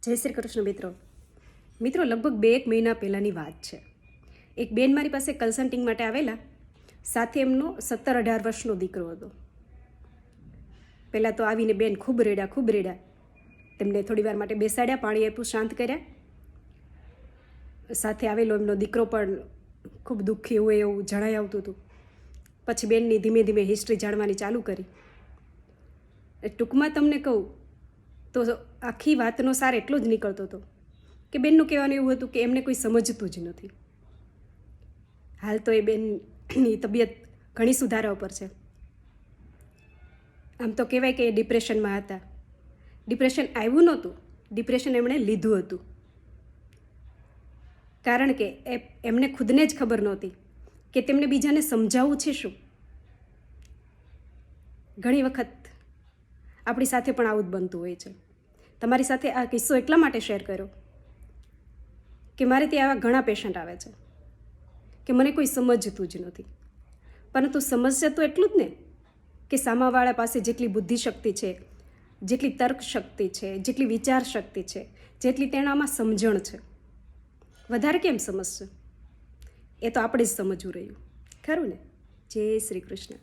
જય શ્રી કૃષ્ણ મિત્રો લગભગ 2 મહિના પહેલાંની વાત છે. એક બેન મારી પાસે કન્સલ્ટિંગ માટે આવેલા. સાથે એમનો 17-18 વર્ષનો દીકરો હતો. પહેલાં તો આવીને બેન ખૂબ રેડા. તેમને થોડી વાર માટે બેસાડ્યા, પાણી આપ્યું, શાંત કર્યા. સાથે આવેલો એમનો દીકરો પણ ખૂબ દુઃખી હોય એવું જણાઈ આવતું હતું. પછી બેનની ધીમે ધીમે હિસ્ટ્રી જાણવાની ચાલુ કરી. ટૂંકમાં તમને કહું તો આખી વાતનો સાર એટલો જ નીકળતો હતો કે બેનનું કહેવાનું એવું હતું કે એમને કોઈ સમજતું જ નથી. હાલ તો એ બેનની તબિયત ઘણી સુધારા ઉપર છે. આમ તો કહેવાય કે એ ડિપ્રેશનમાં હતા. ડિપ્રેશન આવ્યું નહોતું, ડિપ્રેશન એમણે લીધું હતું. કારણ કે એમને ખુદને જ ખબર નહોતી કે તેમને બીજાને સમજાવવું છે શું. ઘણી વખત આપણી સાથે પણ આવું જ બનતું હોય છે. તમારી સાથે આ કિસ્સો એટલા માટે શેર કર્યો કે મારે ત્યાં આવા ઘણા પેશન્ટ આવે છે કે મને કોઈ સમજતું જ નથી. પરંતુ સમજશે તો એટલું જ ને કે સામાવાળા પાસે જેટલી બુદ્ધિ શક્તિ છે, જેટલી તર્ક શક્તિ છે, જેટલી વિચાર શક્તિ છે, જેટલી તેનામાં સમજણ છે, વધારે કેમ સમજશે? એ તો આપણે જ સમજવું રહ્યું. ખરું ને? જય શ્રી કૃષ્ણ.